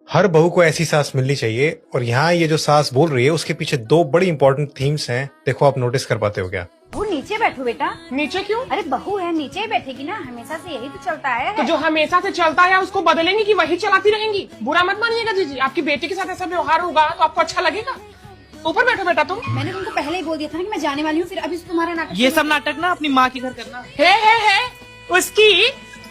हर बहू को ऐसी सास मिलनी चाहिए और यहाँ ये जो सास बोल रही है उसके पीछे दो बड़ी इंपॉर्टेंट थीम्स हैं। देखो आप नोटिस कर पाते हो क्या? वो नीचे बैठो बेटा। नीचे क्यों? अरे बहू है नीचे ही बैठेगी ना, हमेशा से यही तो चलता है। तो जो हमेशा से चलता है उसको बदलेंगी कि वही चलाती रहेंगी? बुरा मत मानिएगा जीजी, आपकी बेटी के साथ ऐसा व्यवहार होगा तो आपको अच्छा लगेगा? ऊपर बैठो बेटा तुम। मैंने तुमको पहले ही बोल दिया था ना कि मैं जाने वाली हूँ, फिर अभी से तुम्हारा नाटक। ये सब नाटक ना अपनी माँ के घर करना है उसकी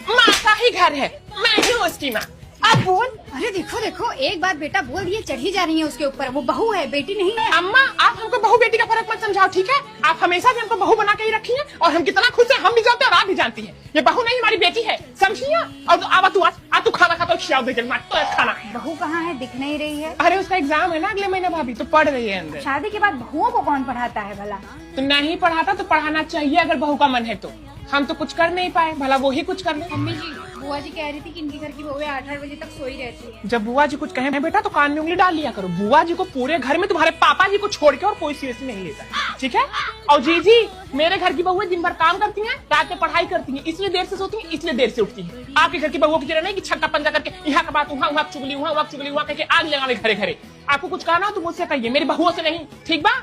माँ का ही घर है, मैं ही उसकी माँ। अब बोल। अरे देखो देखो, एक बार बेटा बोल दिए चढ़ी जा रही है उसके ऊपर। वो बहू है, बेटी नहीं है। अम्मा आप हमको बहू बेटी का फर्क मत समझाओ, ठीक है? आप हमेशा से हमको बहू बना के ही रखी है और हम कितना खुश हैं हम भी जानते हैं और आप भी जानती हैं। ये बहू नहीं हमारी बेटी है, समझिए? और आवा तू आज तू खाना खाता खिलाओ दे जल्दी तो खाना। बहू कहाँ है, दिख नहीं रही है। अरे उसका एग्जाम है ना अगले महीने भाभी, तो पढ़ रही है अंदर। शादी के बाद बहुओं को कौन पढ़ाता है भला? तो नहीं पढ़ाता तो पढ़ाना चाहिए अगर बहू का मन है तो। हम तो कुछ कर नहीं पाए, भला वो ही कुछ कर ले। मम्मी जी, बुआ जी कह रही थी कि इनके घर की बहू 8-8 बजे तक सोई रहती है। जब बुआ जी कुछ कहे बेटा तो कान में उंगली डाल लिया करो। बुआ जी को पूरे घर में तुम्हारे पापा जी को छोड़ के और कोई सीरियस नहीं लेता, ठीक है? और जी मेरे घर की बहुएं दिन भर काम करती हैं, रात में पढ़ाई करती हैं, इसलिए देर से सोती हैं, इसलिए देर से उठती हैं। आपके घर की बहुओं की तरह नहीं कि छक्का पंजा करके यहाँ का बात वहाँ चुगली वहाँ करके आग लगावे घरे घरे। आपको कुछ कहना हो तो मुझसे कहिए, मेरी बहुओं से नहीं, ठीक बा?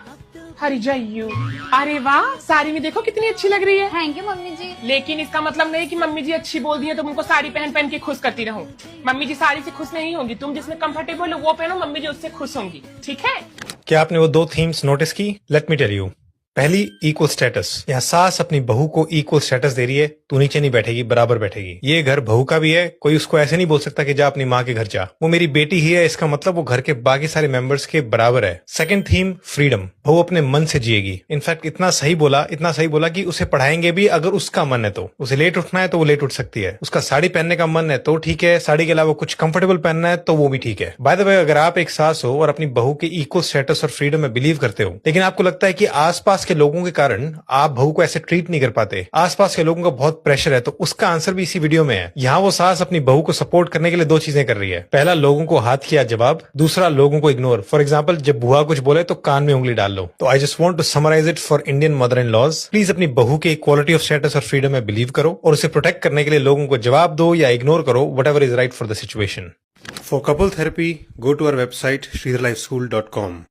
हरी जयू। अरे वाह, साड़ी में देखो कितनी अच्छी लग रही है। थैंक यू मम्मी जी। लेकिन इसका मतलब नहीं कि मम्मी जी अच्छी बोल दी है तो उनको साड़ी पहन पहन के खुश करती रहूं। मम्मी जी साड़ी से खुश नहीं होंगी, तुम जिसमें कंफर्टेबल हो वो पहनो, मम्मी जी उससे खुश होंगी, ठीक है? क्या आपने वो दो थीम्स नोटिस की? Let me tell you. पहली, इक्वल स्टेटस। यहाँ सास अपनी बहू को इक्वल स्टेटस दे रही है, तू नीचे नहीं बैठेगी, बराबर बैठेगी। ये घर बहू का भी है, कोई उसको ऐसे नहीं बोल सकता कि जा अपनी माँ के घर जा। वो मेरी बेटी ही है, इसका मतलब वो घर के बाकी सारे मेंबर्स के बराबर है। Second theme, freedom. बहू अपने मन से जिएगी। इनफैक्ट इतना सही बोला कि उसे पढ़ाएंगे भी अगर उसका मन है तो। उसे लेट उठना है तो वो लेट उठ सकती है। उसका साड़ी पहनने का मन है तो ठीक है, साड़ी के अलावा कुछ कंफर्टेबल पहनना है तो वो भी ठीक है। बाय द वे, अगर आप एक सास हो और अपनी बहू के इक्वल स्टेटस और फ्रीडम में बिलीव करते हो, लेकिन आपको लगता है कि आसपास के लोगों के कारण आप बहू को ऐसे ट्रीट नहीं कर पाते, आसपास के लोगों का बहुत प्रेशर है, तो उसका आंसर भी इसी वीडियो में है। यहाँ वो सास अपनी बहू को सपोर्ट करने के लिए दो चीजें कर रही है। पहला, लोगों को हाथ किया जवाब, दूसरा लोगों को इग्नोर। फॉर एग्जाम्पल, जब बुआ कुछ बोले तो कान में उंगली डाल लो। तो I just want to summarize it for Indian mother in laws. Please अपनी बहू के इक्वालिटी ऑफ स्टेटस और फ्रीडम में बिलीव करो और उसे प्रोटेक्ट करने के लिए लोगों को जवाब दो या इग्नोर करो, whatever is right for the situation. For couple therapy, go to our website sridharlifeschool.com.